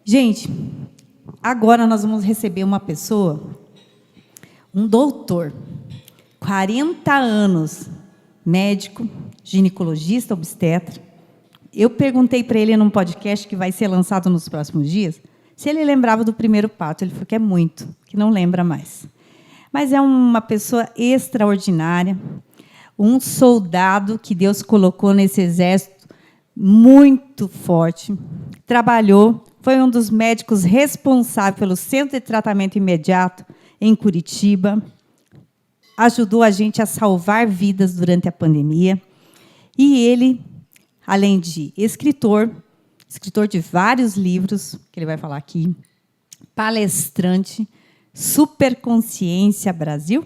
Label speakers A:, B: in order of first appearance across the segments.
A: Gente, agora nós vamos receber uma pessoa, um doutor, 40 anos, médico, ginecologista, obstetra. Eu perguntei para ele num podcast que vai ser lançado nos próximos dias, se ele lembrava do primeiro parto. Ele falou que é muito, que não lembra mais. Mas é uma pessoa extraordinária, um soldado que Deus colocou nesse exército muito forte, trabalhou, foi um dos médicos responsáveis pelo Centro de Tratamento Imediato em Curitiba, ajudou a gente a salvar vidas durante a pandemia. E ele, além de escritor de vários livros, que ele vai falar aqui, palestrante, Superconsciência Brasil,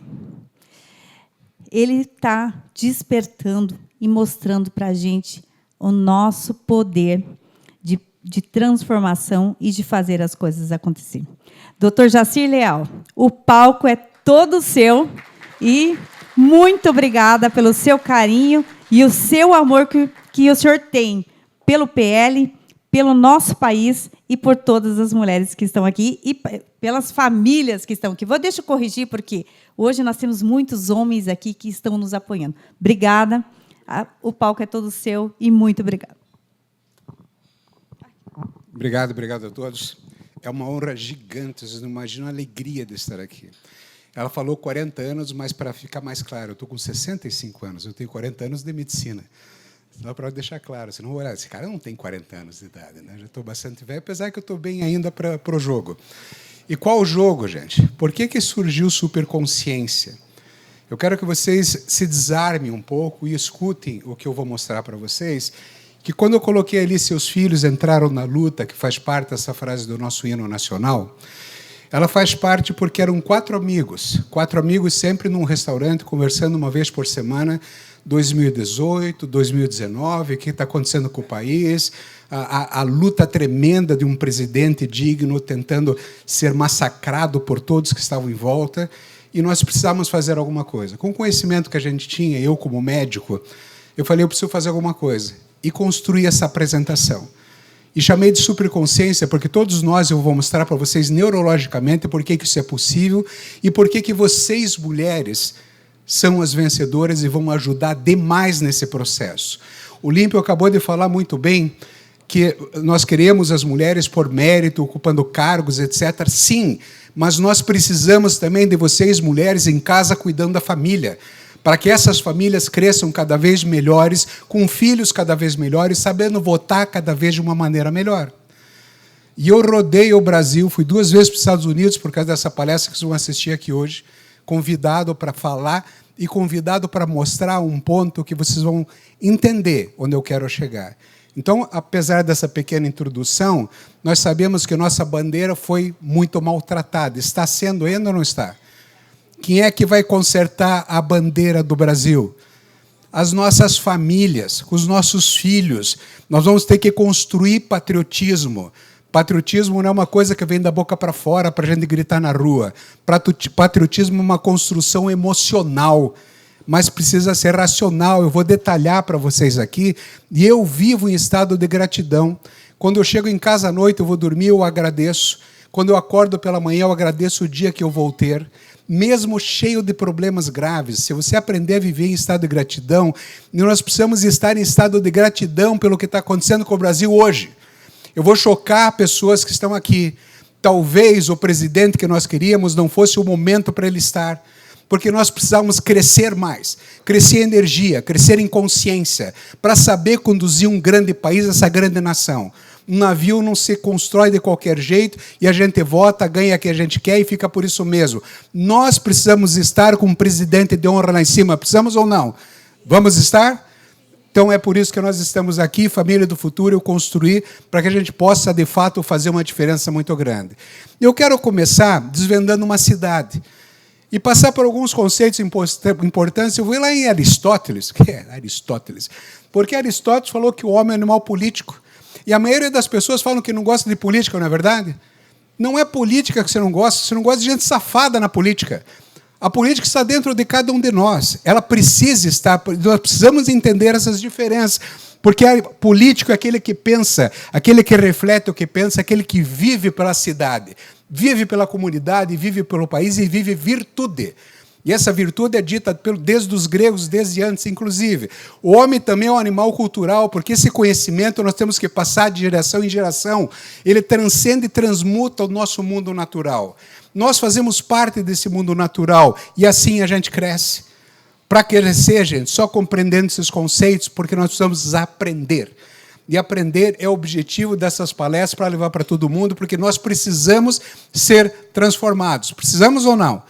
A: ele está despertando e mostrando para a gente o nosso poder de transformação e de fazer as coisas acontecerem. Dr. Jacir Leal, o palco é todo seu e muito obrigada pelo seu carinho e o seu amor que o senhor tem pelo PL, pelo nosso país e por todas as mulheres que estão aqui e pelas famílias que estão aqui. Deixa eu corrigir, porque hoje nós temos muitos homens aqui que estão nos apoiando. Obrigada. O palco é todo seu e muito obrigada.
B: Obrigado a todos. É uma honra gigante, vocês não imaginam a alegria de estar aqui. Ela falou 40 anos, mas, para ficar mais claro, eu estou com 65 anos, eu tenho 40 anos de medicina. Só para deixar claro, senão, olha, esse cara não tem 40 anos de idade, né? Já estou bastante velho, apesar que eu estou bem ainda para o jogo. E qual o jogo, gente? Por que surgiu Superconsciência? Eu quero que vocês se desarmem um pouco e escutem o que eu vou mostrar para vocês, que quando eu coloquei ali seus filhos entraram na luta, que faz parte dessa frase do nosso hino nacional, ela faz parte porque eram 4 amigos sempre num restaurante, conversando uma vez por semana, 2018, 2019, o que está acontecendo com o país, a luta tremenda de um presidente digno tentando ser massacrado por todos que estavam em volta, e nós precisávamos fazer alguma coisa. Com o conhecimento que a gente tinha, eu como médico, eu falei, eu preciso fazer alguma coisa, e construí essa apresentação. E chamei de Superconsciência, porque todos nós, eu vou mostrar para vocês neurologicamente por que isso é possível e por que vocês, mulheres, são as vencedoras e vão ajudar demais nesse processo. O Límpio acabou de falar muito bem que nós queremos as mulheres por mérito, ocupando cargos, etc. Sim, mas nós precisamos também de vocês, mulheres, em casa, cuidando da família, para que essas famílias cresçam cada vez melhores, com filhos cada vez melhores, sabendo votar cada vez de uma maneira melhor. E eu rodei o Brasil, fui 2 vezes para os Estados Unidos por causa dessa palestra que vocês vão assistir aqui hoje, convidado para falar e convidado para mostrar um ponto que vocês vão entender onde eu quero chegar. Então, apesar dessa pequena introdução, nós sabemos que nossa bandeira foi muito maltratada. Está sendo ainda ou não está? Quem é que vai consertar a bandeira do Brasil? As nossas famílias, os nossos filhos. Nós vamos ter que construir patriotismo. Patriotismo não é uma coisa que vem da boca para fora para a gente gritar na rua. Patriotismo é uma construção emocional, mas precisa ser racional. Eu vou detalhar para vocês aqui. E eu vivo em estado de gratidão. Quando eu chego em casa à noite, eu vou dormir, eu agradeço. Quando eu acordo pela manhã, eu agradeço o dia que eu vou ter. Mesmo cheio de problemas graves, se você aprender a viver em estado de gratidão, nós precisamos estar em estado de gratidão pelo que está acontecendo com o Brasil hoje. Eu vou chocar pessoas que estão aqui. Talvez o presidente que nós queríamos não fosse o momento para ele estar, porque nós precisamos crescer mais, crescer em energia, crescer em consciência, para saber conduzir um grande país, essa grande nação. Um navio não se constrói de qualquer jeito e a gente vota, ganha o que a gente quer e fica por isso mesmo. Nós precisamos estar com um presidente de honra lá em cima. Precisamos ou não? Vamos estar? Então, é por isso que nós estamos aqui, Família do Futuro, eu construir para que a gente possa, de fato, fazer uma diferença muito grande. Eu quero começar desvendando uma cidade e passar por alguns conceitos importantes. Eu vou ir lá em Aristóteles, que é Aristóteles, porque Aristóteles falou que o homem é um animal político. E a maioria das pessoas falam que não gosta de política, não é verdade? Não é política que você não gosta de gente safada na política. A política está dentro de cada um de nós. Ela precisa estar, nós precisamos entender essas diferenças. Porque político é aquele que pensa, aquele que reflete o que pensa, aquele que vive pela cidade, vive pela comunidade, vive pelo país e vive virtude. E essa virtude é dita desde os gregos, desde antes, inclusive. O homem também é um animal cultural, porque esse conhecimento nós temos que passar de geração em geração. Ele transcende e transmuta o nosso mundo natural. Nós fazemos parte desse mundo natural e assim a gente cresce. Para crescer, gente, só compreendendo esses conceitos, porque nós precisamos aprender. E aprender é o objetivo dessas palestras para levar para todo mundo, porque nós precisamos ser transformados. Precisamos ou não?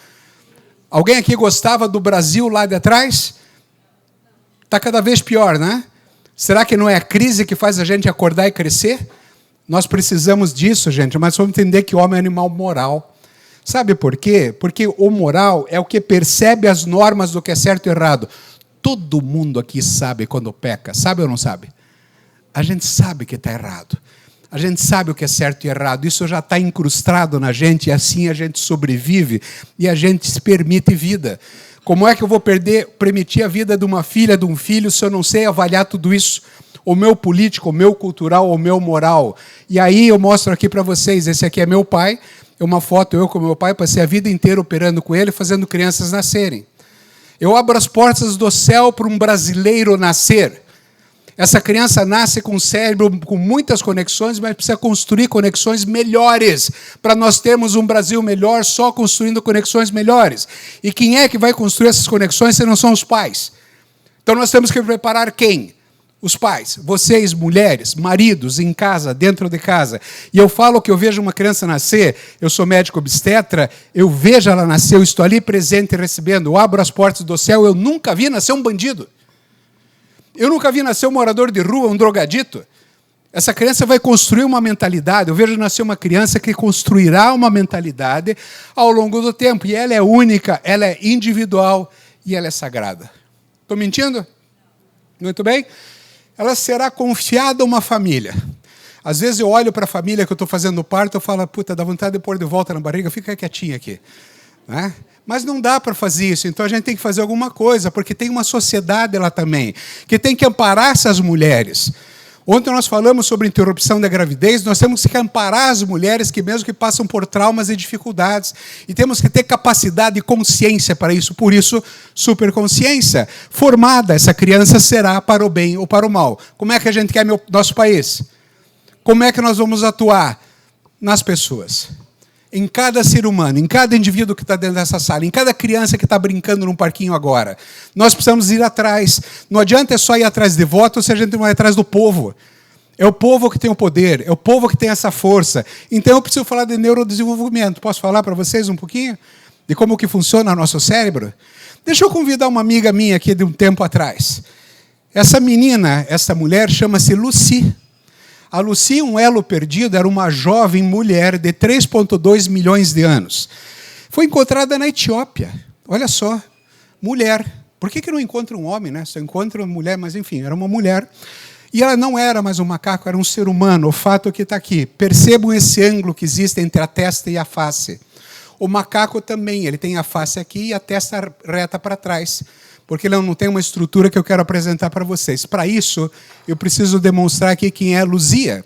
B: Alguém aqui gostava do Brasil lá de trás? Está cada vez pior, né? Será que não é a crise que faz a gente acordar e crescer? Nós precisamos disso, gente, mas vamos entender que o homem é um animal moral. Sabe por quê? Porque o moral é o que percebe as normas do que é certo e errado. Todo mundo aqui sabe quando peca, sabe ou não sabe? A gente sabe que está errado. A gente sabe o que é certo e errado. Isso já está incrustado na gente e assim a gente sobrevive e a gente se permite vida. Como é que eu vou permitir a vida de uma filha, de um filho, se eu não sei avaliar tudo isso? O meu político, o meu cultural, o meu moral. E aí eu mostro aqui para vocês, esse aqui é meu pai, é uma foto eu com meu pai, passei a vida inteira operando com ele, fazendo crianças nascerem. Eu abro as portas do céu para um brasileiro nascer. Essa criança nasce com um cérebro com muitas conexões, mas precisa construir conexões melhores, para nós termos um Brasil melhor só construindo conexões melhores. E quem é que vai construir essas conexões se não são os pais? Então nós temos que preparar quem? Os pais, vocês, mulheres, maridos, em casa, dentro de casa. E eu falo que eu vejo uma criança nascer, eu sou médico obstetra, eu vejo ela nascer, eu estou ali presente recebendo, eu abro as portas do céu, eu nunca vi nascer um bandido. Eu nunca vi nascer um morador de rua, um drogadito. Essa criança vai construir uma mentalidade. Eu vejo nascer uma criança que construirá uma mentalidade ao longo do tempo. E ela é única, ela é individual e ela é sagrada. Estou mentindo? Muito bem. Ela será confiada a uma família. Às vezes eu olho para a família que eu estou fazendo parto e falo, puta, dá vontade de pôr de volta na barriga, fica quietinha aqui. Né? Mas não dá para fazer isso, então a gente tem que fazer alguma coisa, porque tem uma sociedade lá também, que tem que amparar essas mulheres. Ontem nós falamos sobre interrupção da gravidez, nós temos que amparar as mulheres que mesmo que passam por traumas e dificuldades, e temos que ter capacidade e consciência para isso, por isso, superconsciência. Formada, essa criança será para o bem ou para o mal. Como é que a gente quer nosso país? Como é que nós vamos atuar? Nas pessoas. Em cada ser humano, em cada indivíduo que está dentro dessa sala, em cada criança que está brincando num parquinho agora. Nós precisamos ir atrás. Não adianta só ir atrás de votos se a gente não vai atrás do povo. É o povo que tem o poder, é o povo que tem essa força. Então eu preciso falar de neurodesenvolvimento. Posso falar para vocês um pouquinho? De como que funciona o nosso cérebro? Deixa eu convidar uma amiga minha aqui de um tempo atrás. Essa menina, essa mulher, chama-se Lucy. A Lucy, um elo perdido, era uma jovem mulher de 3,2 milhões de anos. Foi encontrada na Etiópia. Olha só, mulher. Por que não encontra um homem, né? Só encontra uma mulher, mas enfim, era uma mulher. E ela não era mais um macaco, era um ser humano. O fato é que está aqui. Percebam esse ângulo que existe entre a testa e a face. O macaco também, ele tem a face aqui e a testa reta para trás. Porque ele não tem uma estrutura que eu quero apresentar para vocês. Para isso, eu preciso demonstrar aqui quem é a Luzia.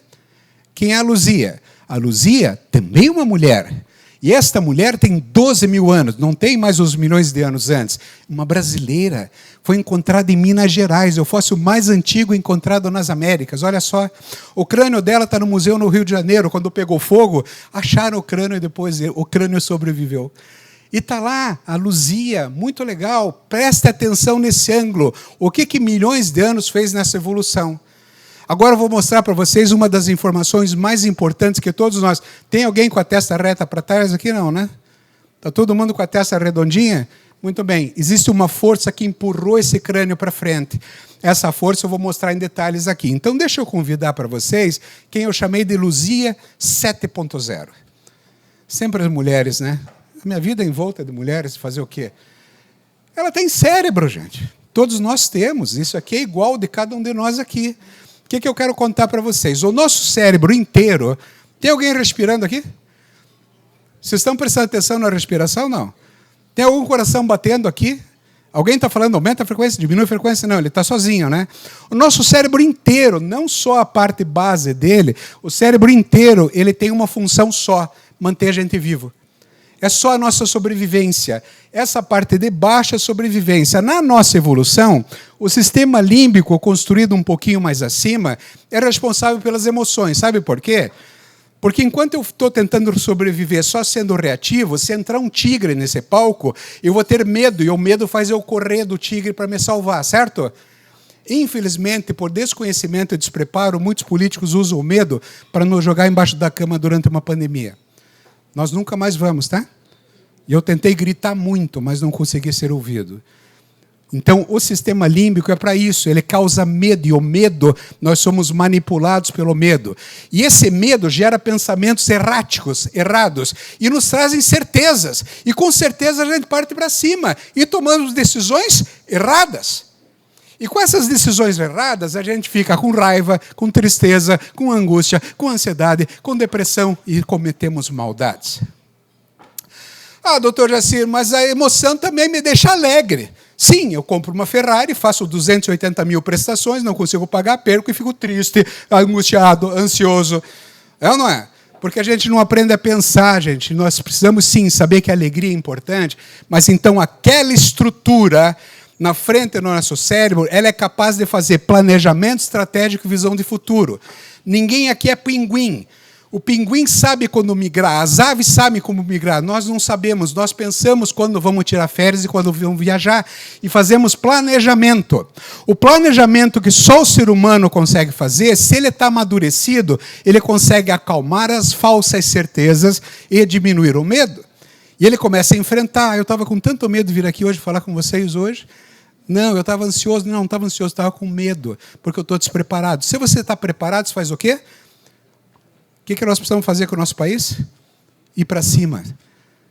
B: Quem é a Luzia? A Luzia também é uma mulher. E esta mulher tem 12 mil anos, não tem mais os milhões de anos antes. Uma brasileira, foi encontrada em Minas Gerais, é o fóssil mais antigo encontrado nas Américas. Olha só, o crânio dela está no museu no Rio de Janeiro. Quando pegou fogo, acharam o crânio e depois o crânio sobreviveu. E está lá a Luzia, muito legal, preste atenção nesse ângulo. O que milhões de anos fez nessa evolução? Agora eu vou mostrar para vocês uma das informações mais importantes que todos nós... Tem alguém com a testa reta para trás aqui? Não, né? Está todo mundo com a testa redondinha? Muito bem. Existe uma força que empurrou esse crânio para frente. Essa força eu vou mostrar em detalhes aqui. Então deixa eu convidar para vocês quem eu chamei de Luzia 7.0. Sempre as mulheres, né? Minha vida é em volta de mulheres, fazer o quê? Ela tem cérebro, gente. Todos nós temos. Isso aqui é igual de cada um de nós aqui. O que eu quero contar para vocês? O nosso cérebro inteiro... Tem alguém respirando aqui? Vocês estão prestando atenção na respiração? Não. Tem algum coração batendo aqui? Alguém está falando, aumenta a frequência, diminui a frequência? Não, ele está sozinho, né? O nosso cérebro inteiro, não só a parte base dele, o cérebro inteiro, ele tem uma função só, manter a gente vivo. É só a nossa sobrevivência. Essa parte de baixa sobrevivência. Na nossa evolução, o sistema límbico, construído um pouquinho mais acima, é responsável pelas emoções. Sabe por quê? Porque enquanto eu estou tentando sobreviver só sendo reativo, se entrar um tigre nesse palco, eu vou ter medo, e o medo faz eu correr do tigre para me salvar, certo? Infelizmente, por desconhecimento e despreparo, muitos políticos usam o medo para nos jogar embaixo da cama durante uma pandemia. Nós nunca mais vamos, tá? E eu tentei gritar muito, mas não consegui ser ouvido. Então, o sistema límbico é para isso, ele causa medo, e o medo, nós somos manipulados pelo medo. E esse medo gera pensamentos erráticos, errados, e nos trazem certezas. E com certeza a gente parte para cima, e tomamos decisões erradas. E com essas decisões erradas, a gente fica com raiva, com tristeza, com angústia, com ansiedade, com depressão, e cometemos maldades. Ah, doutor Jacir, mas a emoção também me deixa alegre. Sim, eu compro uma Ferrari, faço 280 mil prestações, não consigo pagar, perco e fico triste, angustiado, ansioso. É ou não é? Porque a gente não aprende a pensar, gente. Nós precisamos, sim, saber que a alegria é importante, mas então aquela estrutura na frente do nosso cérebro, ela é capaz de fazer planejamento estratégico e visão de futuro. Ninguém aqui é pinguim. O pinguim sabe quando migrar, as aves sabem como migrar, nós não sabemos, nós pensamos quando vamos tirar férias e quando vamos viajar, e fazemos planejamento. O planejamento que só o ser humano consegue fazer, se ele está amadurecido, ele consegue acalmar as falsas certezas e diminuir o medo. E ele começa a enfrentar. Eu estava com tanto medo de vir aqui hoje falar com vocês hoje. Não, eu estava ansioso. Não estava ansioso, estava com medo, porque eu estou despreparado. Se você está preparado, você faz o quê? O que nós precisamos fazer com o nosso país? Ir para cima.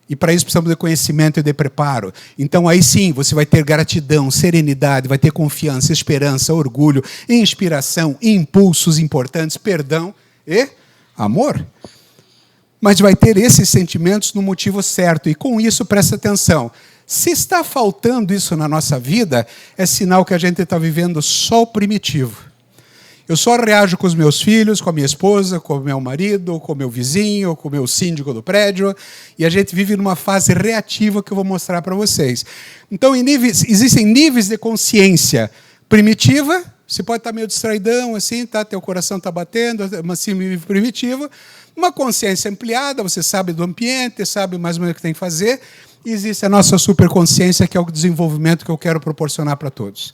B: E para isso precisamos de conhecimento e de preparo. Então aí sim, você vai ter gratidão, serenidade, vai ter confiança, esperança, orgulho, inspiração, impulsos importantes, perdão e amor. Mas vai ter esses sentimentos no motivo certo. E com isso, presta atenção. Se está faltando isso na nossa vida, é sinal que a gente está vivendo só o primitivo. Eu só reajo com os meus filhos, com a minha esposa, com o meu marido, com o meu vizinho, com o meu síndico do prédio, e a gente vive numa fase reativa que eu vou mostrar para vocês. Então, existem níveis de consciência primitiva, você pode estar meio distraidão, assim, tá? Teu coração está batendo, mas assim, primitivo. Uma consciência ampliada, você sabe do ambiente, sabe mais ou menos o que tem que fazer, e existe a nossa superconsciência, que é o desenvolvimento que eu quero proporcionar para todos.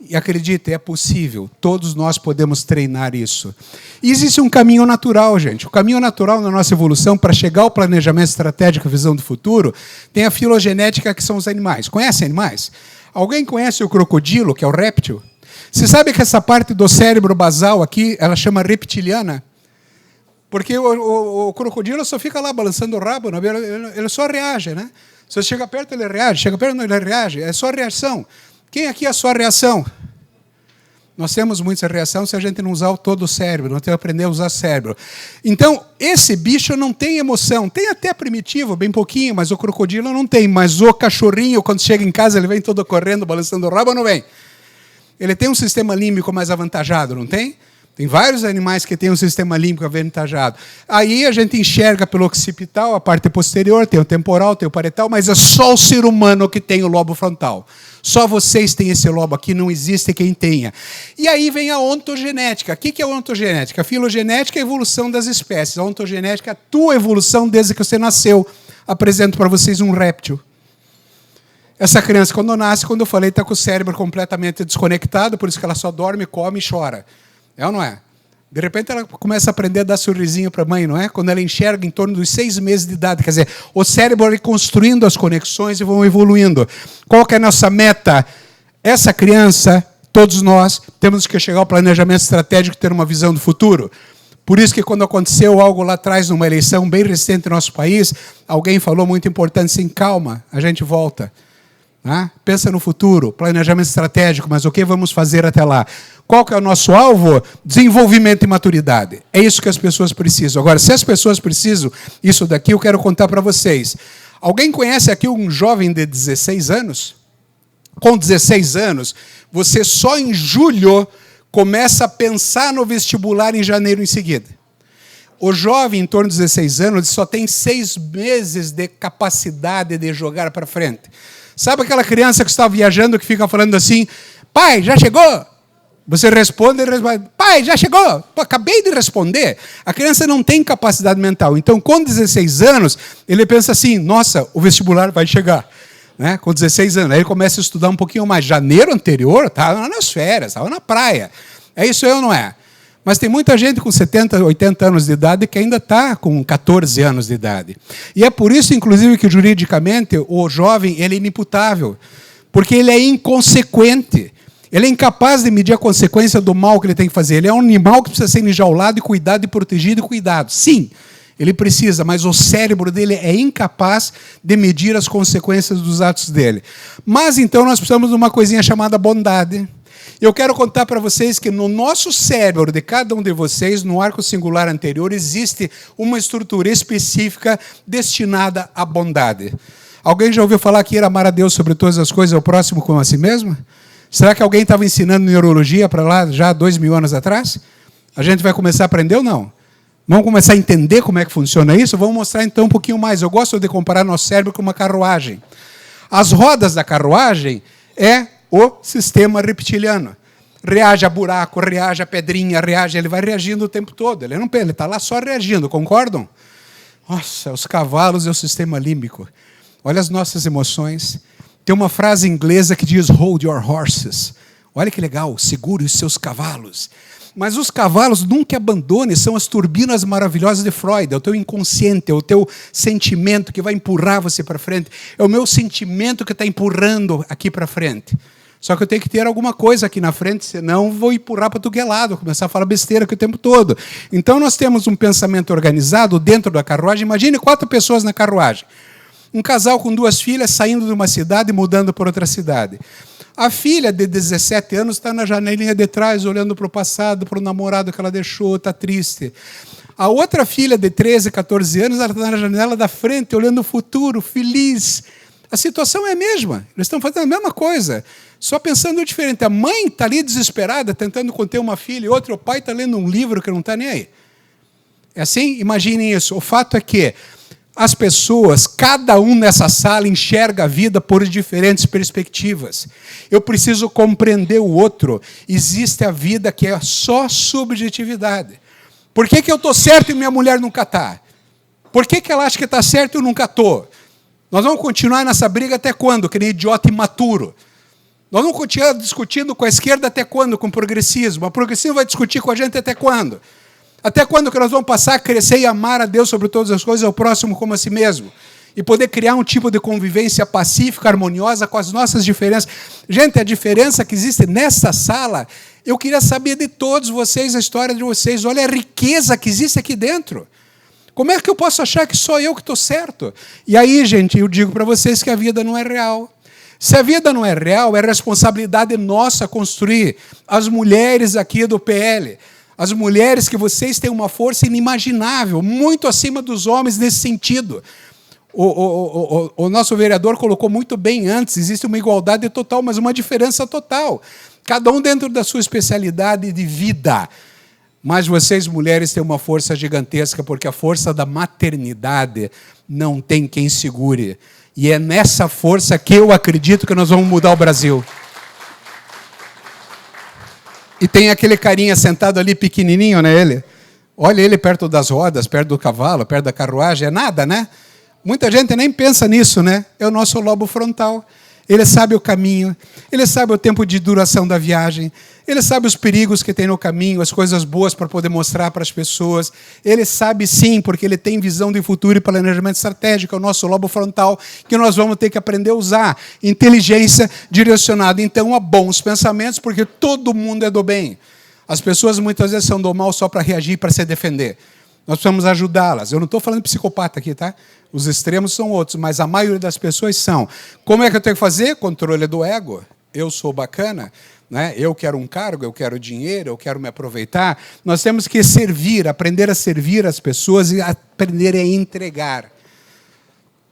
B: E acredite, é possível. Todos nós podemos treinar isso. E existe um caminho natural, gente. O caminho natural na nossa evolução para chegar ao planejamento estratégico, visão do futuro, tem a filogenética, que são os animais. Conhecem animais? Alguém conhece o crocodilo, que é o réptil? Você sabe que essa parte do cérebro basal aqui, ela chama reptiliana? Porque o crocodilo só fica lá balançando o rabo, ele só reage, né? Se você chega perto, ele reage. Chega perto, ele reage. É só reação. Quem aqui é a sua reação? Nós temos muita reação se a gente não usar todo o cérebro, não tem que aprender a usar o cérebro. Então, esse bicho não tem emoção. Tem até primitivo, bem pouquinho, mas o crocodilo não tem. Mas o cachorrinho, quando chega em casa, ele vem todo correndo, balançando o rabo, ou não vem? Ele tem um sistema límbico mais avantajado, não tem? Tem vários animais que têm um sistema límbico avantajado. Aí a gente enxerga pelo occipital, a parte posterior, tem o temporal, tem o parietal, mas é só o ser humano que tem o lobo frontal. Só vocês têm esse lobo aqui, não existe quem tenha. E aí vem a ontogenética. O que é a ontogenética? A filogenética é a evolução das espécies. A ontogenética é a tua evolução desde que você nasceu. Apresento para vocês um réptil. Essa criança, quando nasce, quando eu falei, está com o cérebro completamente desconectado, por isso que ela só dorme, come e chora. É ou não é? De repente ela começa a aprender a dar sorrisinho para a mãe, não é? Quando ela enxerga em torno dos 6 meses de idade. Quer dizer, o cérebro vai construindo as conexões e vão evoluindo. Qual que é a nossa meta? Essa criança, todos nós, temos que chegar ao planejamento estratégico e ter uma visão do futuro. Por isso que quando aconteceu algo lá atrás, numa eleição bem recente no nosso país, alguém falou muito importante assim, calma, a gente volta. Pensa no futuro, planejamento estratégico, mas o que vamos fazer até lá? Qual que é o nosso alvo? Desenvolvimento e maturidade. É isso que as pessoas precisam. Agora, se as pessoas precisam isso daqui, eu quero contar para vocês. Alguém conhece aqui um jovem de 16 anos? com 16 anos, você só em julho começa a pensar no vestibular em janeiro em seguida. O jovem, em torno de 16 anos, só tem 6 meses de capacidade de jogar para frente. Sabe aquela criança que está viajando, que fica falando assim, pai, já chegou? Você responde, pai, já chegou? Pô, acabei de responder. A criança não tem capacidade mental. Então, com 16 anos, ele pensa assim, nossa, o vestibular vai chegar. Né? Com 16 anos. Aí ele começa a estudar um pouquinho mais. Janeiro anterior, estava nas férias, estava na praia. É isso ou não é? Mas tem muita gente com 70, 80 anos de idade que ainda está com 14 anos de idade. E é por isso, inclusive, que juridicamente o jovem ele é inimputável. Porque ele é inconsequente. Ele é incapaz de medir a consequência do mal que ele tem que fazer. Ele é um animal que precisa ser enjaulado e cuidado e protegido e cuidado. Sim, ele precisa, mas o cérebro dele é incapaz de medir as consequências dos atos dele. Mas então nós precisamos de uma coisinha chamada bondade. Eu quero contar para vocês que no nosso cérebro de cada um de vocês, no arco singular anterior, existe uma estrutura específica destinada à bondade. Alguém já ouviu falar que ir amar a Deus sobre todas as coisas é o próximo como a si mesmo? Será que alguém estava ensinando neurologia para lá já 2000 anos atrás? A gente vai começar a aprender ou não? Vamos começar a entender como é que funciona isso? Vamos mostrar então um pouquinho mais. Eu gosto de comparar nosso cérebro com uma carruagem. As rodas da carruagem é o sistema reptiliano. Reage a buraco, reage a pedrinha, reage, ele vai reagindo o tempo todo. Ele está lá só reagindo, concordam? Nossa, os cavalos e o sistema límbico. Olha as nossas emoções. Tem uma frase inglesa que diz, hold your horses. Olha que legal, segure os seus cavalos. Mas os cavalos nunca abandone, são as turbinas maravilhosas de Freud. É o teu inconsciente, é o teu sentimento que vai empurrar você para frente. É o meu sentimento que está empurrando aqui para frente. Só que eu tenho que ter alguma coisa aqui na frente, senão vou empurrar para tudo que é lado, começar a falar besteira aqui o tempo todo. Então nós temos um pensamento organizado dentro da carruagem. Imagine 4 pessoas na carruagem. Um casal com 2 filhas saindo de uma cidade e mudando para outra cidade. A filha de 17 anos está na janelinha de trás, olhando para o passado, para o namorado que ela deixou, está triste. A outra filha de 13, 14 anos, ela está na janela da frente, olhando o futuro, feliz. A situação é a mesma. Eles estão fazendo a mesma coisa, só pensando diferente. A mãe está ali desesperada, tentando conter uma filha, e o pai está lendo um livro que não está nem aí. É assim? Imaginem isso. O fato é que as pessoas, cada um nessa sala enxerga a vida por diferentes perspectivas. Eu preciso compreender o outro. Existe a vida que é só subjetividade. Por que eu estou certo e minha mulher nunca está? Por que ela acha que está certo e eu nunca estou? Nós vamos continuar nessa briga até quando? Que nem idiota imaturo. Nós vamos continuar discutindo com a esquerda até quando? Com o progressismo. A progressismo vai discutir com a gente até quando? Até quando que nós vamos passar a crescer e amar a Deus sobre todas as coisas, ao próximo como a si mesmo? E poder criar um tipo de convivência pacífica, harmoniosa, com as nossas diferenças. Gente, a diferença que existe nessa sala, eu queria saber de todos vocês, a história de vocês. Olha a riqueza que existe aqui dentro. Como é que eu posso achar que sou eu que estou certo? E aí, gente, eu digo para vocês que a vida não é real. Se a vida não é real, é responsabilidade nossa construir. As mulheres aqui do PL... As mulheres que vocês têm uma força inimaginável, muito acima dos homens nesse sentido. O nosso vereador colocou muito bem antes, existe uma igualdade total, mas uma diferença total. Cada um dentro da sua especialidade de vida. Mas vocês, mulheres, têm uma força gigantesca, porque a força da maternidade não tem quem segure. E é nessa força que eu acredito que nós vamos mudar o Brasil. E tem aquele carinha sentado ali, pequenininho, né, ele? Olha ele perto das rodas, perto do cavalo, perto da carruagem, é nada, né? Muita gente nem pensa nisso, né? É o nosso lobo frontal. Ele sabe o caminho, ele sabe o tempo de duração da viagem, ele sabe os perigos que tem no caminho, as coisas boas para poder mostrar para as pessoas. Ele sabe sim, porque ele tem visão de futuro e planejamento estratégico, é o nosso lobo frontal, que nós vamos ter que aprender a usar. Inteligência direcionada, então, a bons pensamentos, porque todo mundo é do bem. As pessoas muitas vezes são do mal só para reagir, para se defender. Nós precisamos ajudá-las. Eu não estou falando de psicopata aqui, tá? Os extremos são outros, mas a maioria das pessoas são. Como é que eu tenho que fazer? Controle do ego. Eu sou bacana, né? Eu quero um cargo, eu quero dinheiro, eu quero me aproveitar. Nós temos que servir, aprender a servir as pessoas e aprender a entregar.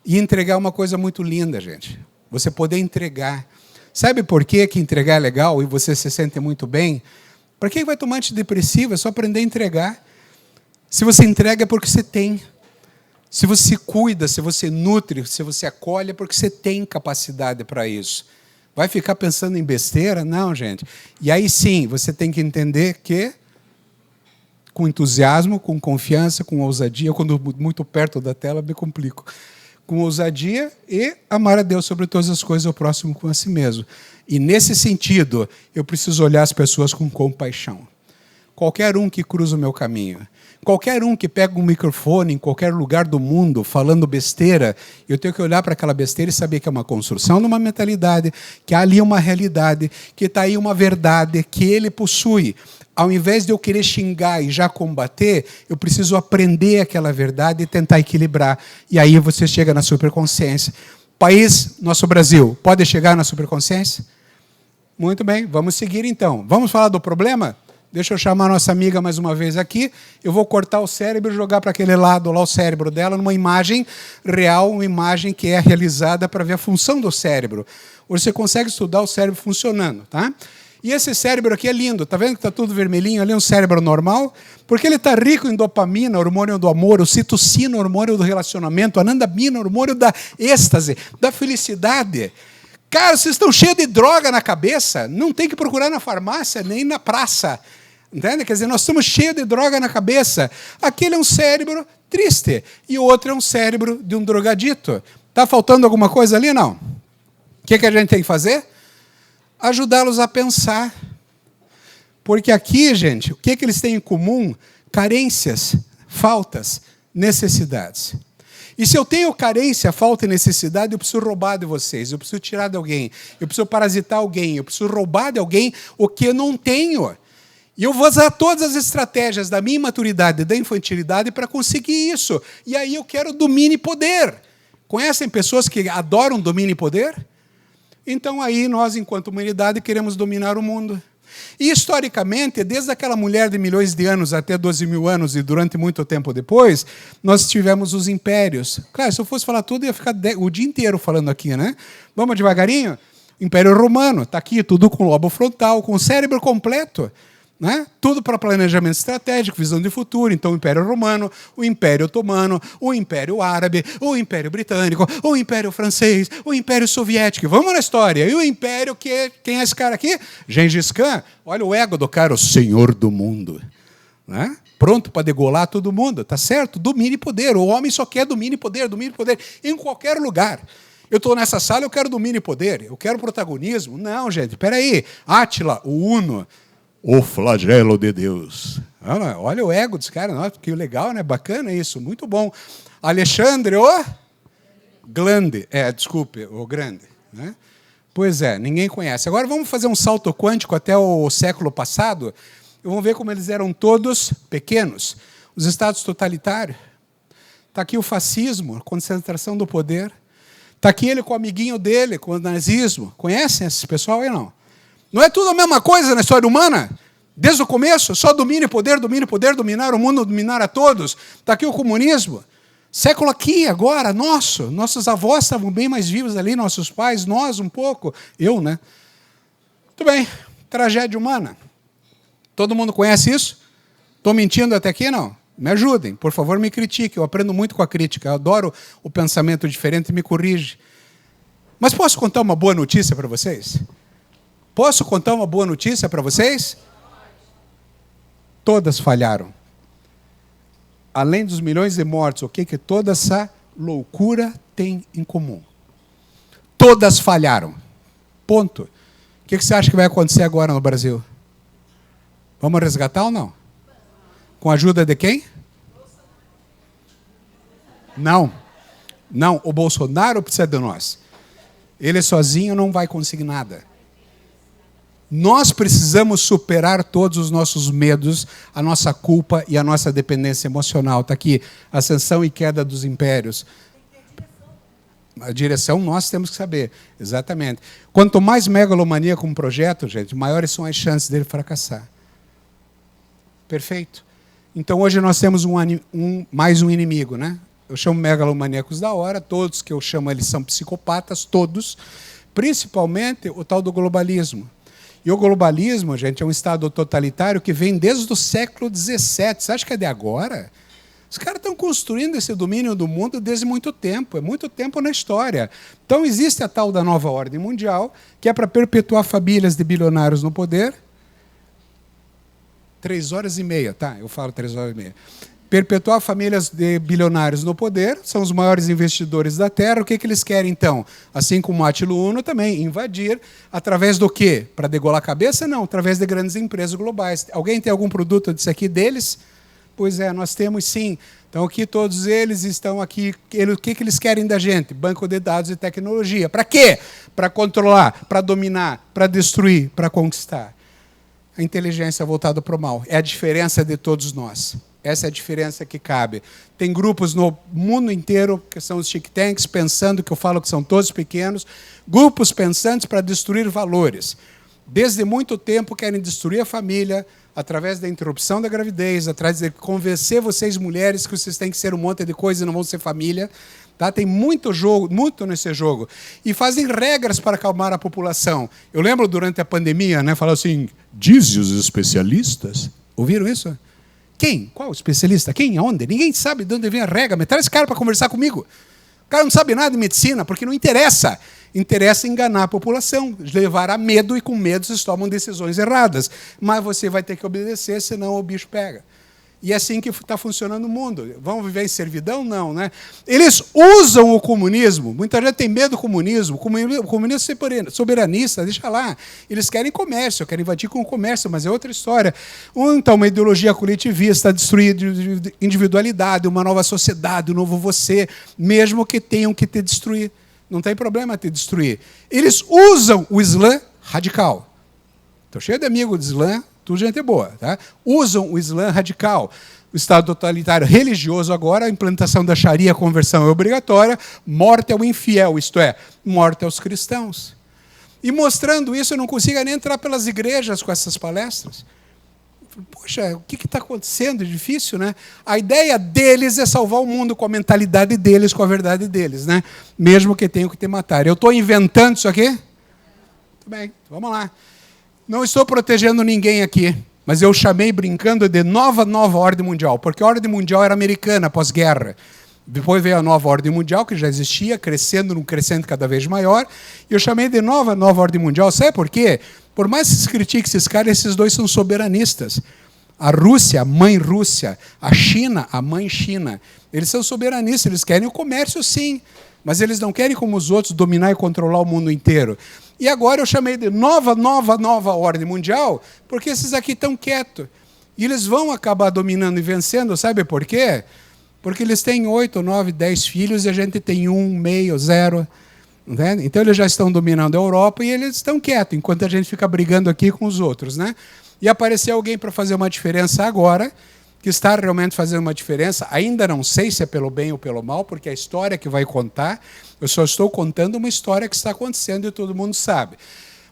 B: E entregar é uma coisa muito linda, gente. Você poder entregar. Sabe por que entregar é legal e você se sente muito bem? Para quem vai tomar antidepressivo? É só aprender a entregar. Se você entrega é porque você tem. Se você se cuida, se você nutre, se você acolhe, é porque você tem capacidade para isso. Vai ficar pensando em besteira? Não, gente. E aí sim, você tem que entender que, com entusiasmo, com confiança, com ousadia, quando muito perto da tela me complico, com ousadia e amar a Deus sobre todas as coisas, ao próximo com a si mesmo. E nesse sentido, eu preciso olhar as pessoas com compaixão. Qualquer um que cruza o meu caminho, qualquer um que pega um microfone em qualquer lugar do mundo falando besteira, eu tenho que olhar para aquela besteira e saber que é uma construção de uma mentalidade, que há ali uma realidade, que está aí uma verdade que ele possui. Ao invés de eu querer xingar e já combater, eu preciso aprender aquela verdade e tentar equilibrar. E aí você chega na superconsciência. País, nosso Brasil, pode chegar na superconsciência? Muito bem, vamos seguir então. Vamos falar do problema? Deixa eu chamar a nossa amiga mais uma vez aqui. Eu vou cortar o cérebro e jogar para aquele lado lá o cérebro dela, numa imagem real, uma imagem que é realizada para ver a função do cérebro. Hoje você consegue estudar o cérebro funcionando, tá? E esse cérebro aqui é lindo, tá vendo que está tudo vermelhinho ali, é um cérebro normal? Porque ele está rico em dopamina, hormônio do amor, ocitocina, hormônio do relacionamento, anandamina, hormônio da êxtase, da felicidade. Cara, vocês estão cheios de droga na cabeça, não tem que procurar na farmácia, nem na praça. Entende? Quer dizer, nós estamos cheios de droga na cabeça. Aquele é um cérebro triste, e o outro é um cérebro de um drogadito. Está faltando alguma coisa ali, não? O que a gente tem que fazer? Ajudá-los a pensar. Porque aqui, gente, o que eles têm em comum? Carências, faltas, necessidades. E se eu tenho carência, falta e necessidade, eu preciso roubar de vocês, eu preciso tirar de alguém, eu preciso parasitar alguém, eu preciso roubar de alguém o que eu não tenho. E eu vou usar todas as estratégias da minha imaturidade e da infantilidade para conseguir isso. E aí eu quero domínio e poder. Conhecem pessoas que adoram domínio e poder? Então aí nós, enquanto humanidade, queremos dominar o mundo. E historicamente, desde aquela mulher de milhões de anos até 12 mil anos e durante muito tempo depois, nós tivemos os impérios. Claro, se eu fosse falar tudo, ia ficar o dia inteiro falando aqui, né? Vamos devagarinho? Império Romano, está aqui, tudo com lobo frontal, com o cérebro completo. Né? Tudo para planejamento estratégico, visão de futuro. Então, o Império Romano, o Império Otomano, o Império Árabe, o Império Britânico, o Império Francês, o Império Soviético. Vamos na história. E o Império, quem é esse cara aqui? Gengis Khan. Olha o ego do cara, o senhor do mundo. Né? Pronto para degolar todo mundo. Tá certo? Domínio e poder. O homem só quer domínio e poder, em qualquer lugar. Eu estou nessa sala, eu quero domínio e poder. Eu quero protagonismo. Não, gente, peraí. Átila, o Uno. O flagelo de Deus. Olha o ego dos caras. Nossa, que legal, né? Bacana isso. Muito bom. Alexandre, o Grande. Desculpe, o Grande. Né? Pois é, ninguém conhece. Agora vamos fazer um salto quântico até o século passado. E vamos ver como eles eram todos pequenos. Os estados totalitários. Está aqui o fascismo, a concentração do poder. Está aqui ele com o amiguinho dele, com o nazismo. Conhecem esse pessoal aí, não? Não é tudo a mesma coisa na história humana? Desde o começo, só domínio e poder, dominar o mundo, dominar a todos. Está aqui o comunismo. Século aqui, agora, nosso. Nossos avós estavam bem mais vivos ali, nossos pais, nós um pouco. Eu, né? Muito bem. Tragédia humana. Todo mundo conhece isso? Estou mentindo até aqui, não? Me ajudem, por favor, me critiquem. Eu aprendo muito com a crítica. Eu adoro o pensamento diferente e me corrige. Mas posso contar uma boa notícia para vocês? Posso contar uma boa notícia para vocês? Todas falharam. Além dos milhões de mortos, o que toda essa loucura tem em comum? Todas falharam. Ponto. O que você acha que vai acontecer agora no Brasil? Vamos resgatar ou não? Com a ajuda de quem? Não. Não, o Bolsonaro precisa de nós. Ele sozinho não vai conseguir nada. Nós precisamos superar todos os nossos medos, a nossa culpa e a nossa dependência emocional. Está aqui, ascensão e queda dos impérios. A direção nós temos que saber, exatamente. Quanto mais megalomania com um projeto, gente, maiores são as chances dele fracassar. Perfeito? Então, hoje nós temos mais um inimigo, né? Eu chamo megalomaníacos da hora, todos que eu chamo eles são psicopatas, todos. principalmente o tal do globalismo. E o globalismo, gente, é um Estado totalitário que vem desde o século XVII. Você acha que é de agora? Os caras estão construindo esse domínio do mundo desde muito tempo, é muito tempo na história. Então, existe a tal da nova ordem mundial, que é para perpetuar famílias de bilionários no poder. 3h30, tá? Eu falo 3h30. Perpetuar famílias de bilionários no poder, são os maiores investidores da Terra. O que eles querem, então? Assim como Átilo Uno também, invadir, através do quê? Para degolar a cabeça? Não, através de grandes empresas globais. Alguém tem algum produto disso aqui deles? Pois é, nós temos sim. Então, aqui todos eles estão aqui. O que eles querem da gente? Banco de dados e tecnologia. Para quê? Para controlar, para dominar, para destruir, para conquistar. A inteligência voltada para o mal. É a diferença de todos nós. Essa é a diferença que cabe. Tem grupos no mundo inteiro, que são os think tanks, pensando, que eu falo que são todos pequenos, grupos pensantes para destruir valores. Desde muito tempo querem destruir a família, através da interrupção da gravidez, através de convencer vocês, mulheres, que vocês têm que ser um monte de coisa e não vão ser família. Tá? Tem muito jogo, muito nesse jogo. E fazem regras para acalmar a população. Eu lembro durante a pandemia, né, falar assim, diz os especialistas. Ouviram isso? Quem? Qual especialista? Quem? Aonde? Ninguém sabe de onde vem a regra. Me traz esse cara para conversar comigo. O cara não sabe nada de medicina, porque não interessa. Interessa enganar a população, levar a medo, e com medo vocês tomam decisões erradas. Mas você vai ter que obedecer, senão o bicho pega. E é assim que está funcionando o mundo. Vão viver em servidão? Não, né? Eles usam o comunismo. Muita gente tem medo do comunismo. O comunismo é soberanista, deixa lá. Eles querem comércio, querem invadir com o comércio, mas é outra história. Então, uma ideologia coletivista, destruir individualidade, uma nova sociedade, um novo você, mesmo que tenham que te destruir. Não tem problema te destruir. Eles usam o Islã radical. Estou cheio de amigos do Islã. Tudo gente boa. Tá? Usam o Islã radical. O Estado totalitário religioso agora, a implantação da Sharia, a conversão é obrigatória, morte ao infiel, isto é, morte aos cristãos. E mostrando isso, eu não consigo nem entrar pelas igrejas com essas palestras. Poxa, o que está acontecendo? É difícil, né? A ideia deles é salvar o mundo com a mentalidade deles, com a verdade deles, né? Mesmo que tenham que te matar. Eu estou inventando isso aqui? Muito bem, vamos lá. Não estou protegendo ninguém aqui, mas eu chamei, brincando, de nova ordem mundial, porque a ordem mundial era americana, pós-guerra. Depois veio a nova ordem mundial, que já existia, crescendo, num crescente cada vez maior, e eu chamei de nova ordem mundial. Sabe por quê? Por mais que se critique esses caras, esses dois são soberanistas. A Rússia, a mãe Rússia, a China, a mãe China. Eles são soberanistas, eles querem o comércio, sim, mas eles não querem, como os outros, dominar e controlar o mundo inteiro. E agora eu chamei de nova ordem mundial, porque esses aqui estão quietos. E eles vão acabar dominando e vencendo, sabe por quê? Porque eles têm 8, 9, 10 filhos e a gente tem 1, meio, 0. Entende? Então eles já estão dominando a Europa e eles estão quietos, enquanto a gente fica brigando aqui com os outros. Né? E apareceu alguém para fazer uma diferença agora, que está realmente fazendo uma diferença. Ainda não sei se é pelo bem ou pelo mal, porque é a história que vai contar. Eu só estou contando uma história que está acontecendo e todo mundo sabe.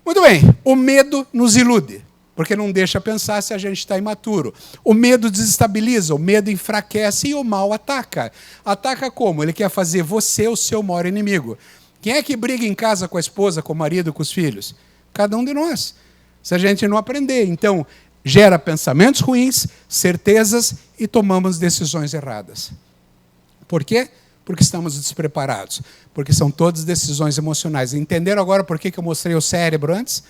B: Muito bem, o medo nos ilude, porque não deixa pensar se a gente está imaturo. O medo desestabiliza, o medo enfraquece e o mal ataca. Ataca como? Ele quer fazer você o seu maior inimigo. Quem é que briga em casa com a esposa, com o marido, com os filhos? Cada um de nós. Se a gente não aprender, então, gera pensamentos ruins, certezas e tomamos decisões erradas. Por quê? Porque estamos despreparados. Porque são todas decisões emocionais. Entenderam agora por que eu mostrei o cérebro antes?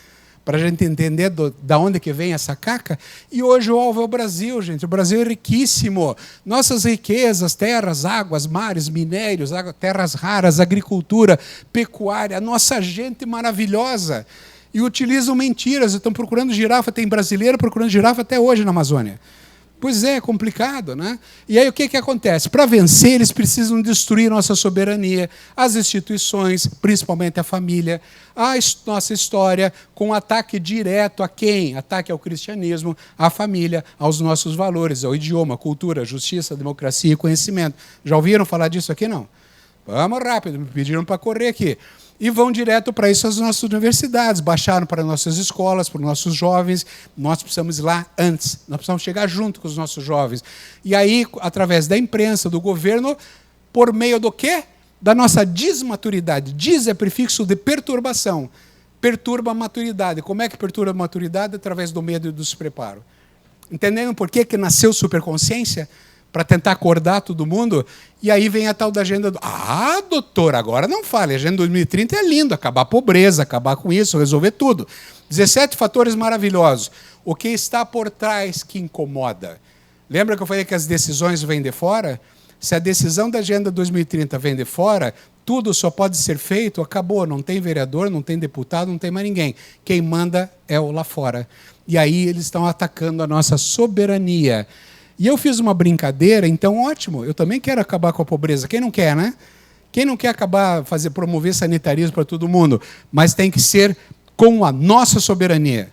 B: Para a gente entender da onde que vem essa caca. E hoje o alvo é o Brasil, gente. O Brasil é riquíssimo. Nossas riquezas, terras, águas, mares, minérios, terras raras, agricultura, pecuária, a nossa gente maravilhosa. E utilizam mentiras, estão procurando girafa, tem brasileiro procurando girafa até hoje na Amazônia. Pois é complicado, né? E aí o que acontece? Para vencer, eles precisam destruir nossa soberania, as instituições, principalmente a família, a nossa história, com ataque direto a quem? Ataque ao cristianismo, à família, aos nossos valores, ao idioma, cultura, justiça, democracia e conhecimento. Já ouviram falar disso aqui, não? Vamos rápido, me pediram para correr aqui. E vão direto para isso as nossas universidades, baixaram para nossas escolas, para os nossos jovens. Nós precisamos ir lá antes, nós precisamos chegar junto com os nossos jovens. E aí, através da imprensa, do governo, por meio do quê? da nossa desmaturidade. Dis é prefixo de perturbação. Perturba a maturidade. Como é que perturba a maturidade? Através do medo e do despreparo. Entendendo por que nasceu superconsciência? Para tentar acordar todo mundo. E aí vem a tal da agenda... doutor, agora não fale. A agenda 2030 é lindo. Acabar a pobreza, acabar com isso, resolver tudo. 17 fatores maravilhosos. O que está por trás que incomoda? Lembra que eu falei que as decisões vêm de fora? Se a decisão da agenda 2030 vem de fora, tudo só pode ser feito, acabou. Não tem vereador, não tem deputado, não tem mais ninguém. Quem manda é o lá fora. E aí eles estão atacando a nossa soberania. E eu fiz uma brincadeira, então ótimo, eu também quero acabar com a pobreza. Quem não quer, né? Quem não quer acabar, promover sanitarismo para todo mundo? Mas tem que ser com a nossa soberania.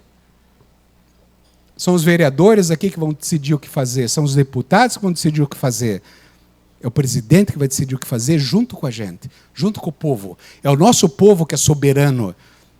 B: São os vereadores aqui que vão decidir o que fazer, são os deputados que vão decidir o que fazer. É o presidente que vai decidir o que fazer junto com a gente, junto com o povo. É o nosso povo que é soberano.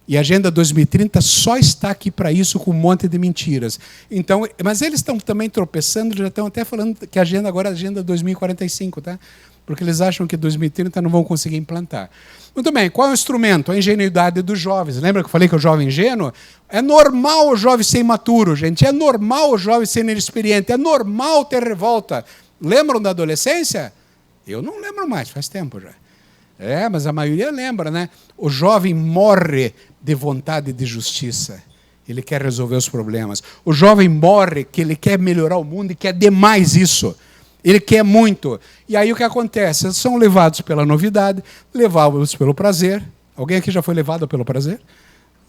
B: E a Agenda 2030 só está aqui para isso, com um monte de mentiras. Então, mas eles estão também tropeçando, já estão até falando que a agenda agora é a Agenda 2045, tá? Porque eles acham que 2030 não vão conseguir implantar. Muito bem, qual é o instrumento? A ingenuidade dos jovens. Lembra que eu falei que o jovem ingênuo? É normal o jovem ser imaturo, gente. É normal o jovem ser inexperiente. É normal ter revolta. Lembram da adolescência? Eu não lembro mais, faz tempo já. Mas a maioria lembra, né? O jovem morre de vontade de justiça. Ele quer resolver os problemas. O jovem morre que ele quer melhorar o mundo e quer demais isso. Ele quer muito. E aí o que acontece? Eles são levados pela novidade, levados pelo prazer. Alguém aqui já foi levado pelo prazer?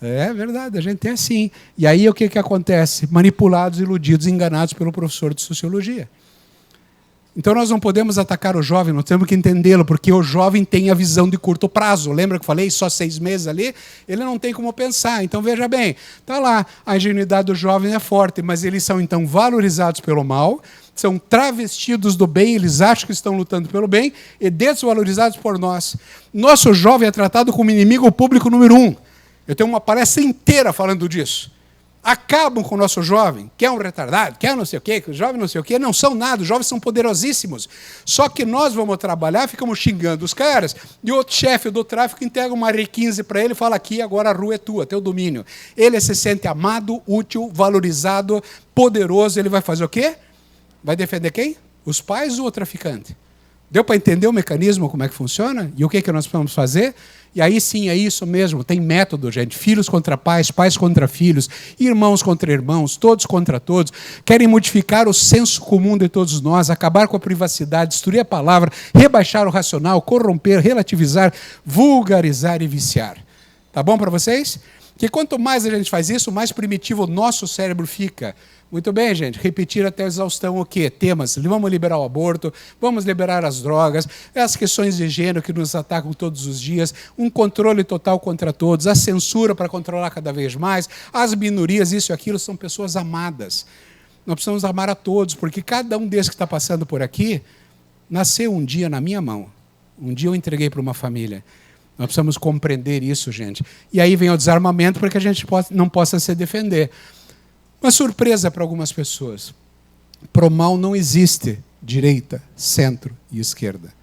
B: É verdade, a gente é assim. E aí o que acontece? Manipulados, iludidos, enganados pelo professor de sociologia. Então nós não podemos atacar o jovem, nós temos que entendê-lo, porque o jovem tem a visão de curto prazo. Lembra que eu falei só 6 meses ali? Ele não tem como pensar. Então veja bem, está lá, a ingenuidade do jovem é forte, mas eles são então valorizados pelo mal, são travestidos do bem, eles acham que estão lutando pelo bem e desvalorizados por nós. Nosso jovem é tratado como inimigo público número 1. Eu tenho uma palestra inteira falando disso. Acabam com o nosso jovem, que é um retardado, que é não sei o quê, que os jovens não sei o quê, não são nada, os jovens são poderosíssimos. Só que nós vamos trabalhar, ficamos xingando os caras, e o outro chefe do tráfico entrega uma R15 para ele e fala aqui, agora a rua é tua, teu domínio. Ele se sente amado, útil, valorizado, poderoso, ele vai fazer o quê? Vai defender quem? Os pais ou o traficante? Deu para entender o mecanismo, como é que funciona? E o que nós vamos fazer? E aí sim, é isso mesmo, tem método, gente. Filhos contra pais, pais contra filhos, irmãos contra irmãos, todos contra todos. Querem modificar o senso comum de todos nós, acabar com a privacidade, destruir a palavra, rebaixar o racional, corromper, relativizar, vulgarizar e viciar. Tá bom para vocês? Que quanto mais a gente faz isso, mais primitivo o nosso cérebro fica. Muito bem, gente. Repetir até a exaustão o quê? Temas. Vamos liberar o aborto, vamos liberar as drogas, as questões de gênero que nos atacam todos os dias, um controle total contra todos, a censura para controlar cada vez mais, as minorias, isso e aquilo, são pessoas amadas. Nós precisamos amar a todos, porque cada um desses que está passando por aqui nasceu um dia na minha mão. Um dia eu entreguei para uma família. Nós precisamos compreender isso, gente. E aí vem o desarmamento para que a gente não possa se defender. Uma surpresa para algumas pessoas. Pro mal não existe direita, centro e esquerda.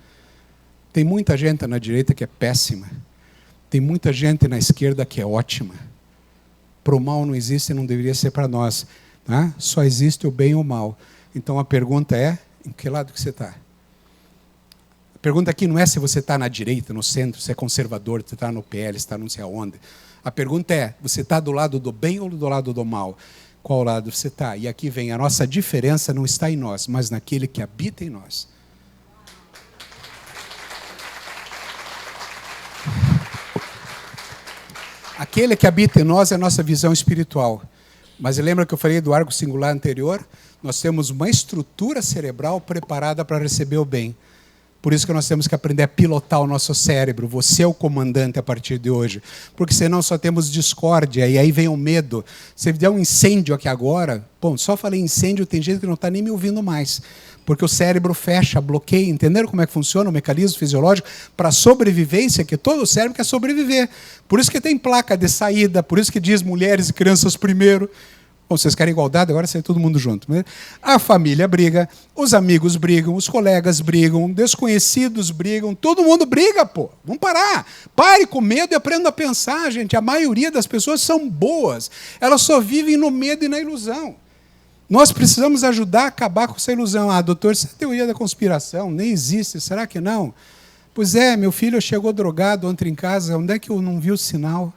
B: Tem muita gente na direita que é péssima. Tem muita gente na esquerda que é ótima. Pro mal não existe e não deveria ser para nós. Tá? Só existe o bem e o mal. Então a pergunta é, em que lado que você está? A pergunta aqui não é se você está na direita, no centro, se é conservador, se está no PL, se está não sei aonde. A pergunta é, você está do lado do bem ou do lado do mal? Qual lado você está? E aqui vem, a nossa diferença não está em nós, mas naquele que habita em nós. Aquele que habita em nós é a nossa visão espiritual. Mas lembra que eu falei do arco singular anterior? Nós temos uma estrutura cerebral preparada para receber o bem. Por isso que nós temos que aprender a pilotar o nosso cérebro. Você é o comandante a partir de hoje. Porque senão só temos discórdia, e aí vem o medo. Se der um incêndio aqui agora, bom, só falei incêndio, tem gente que não está nem me ouvindo mais. Porque o cérebro fecha, bloqueia. Entenderam como é que funciona o mecanismo fisiológico? Para a sobrevivência, que todo o cérebro quer sobreviver. Por isso que tem placa de saída, por isso que diz mulheres e crianças primeiro. Bom, vocês querem igualdade, agora sai todo mundo junto. A família briga, os amigos brigam, os colegas brigam, desconhecidos brigam, todo mundo briga, pô. Vamos parar. Pare com medo e aprenda a pensar, gente. A maioria das pessoas são boas. Elas só vivem no medo e na ilusão. Nós precisamos ajudar a acabar com essa ilusão. Ah, doutor, isso é teoria da conspiração, nem existe, será que não? Pois é, meu filho chegou drogado ontem em casa, onde é que eu não vi o sinal?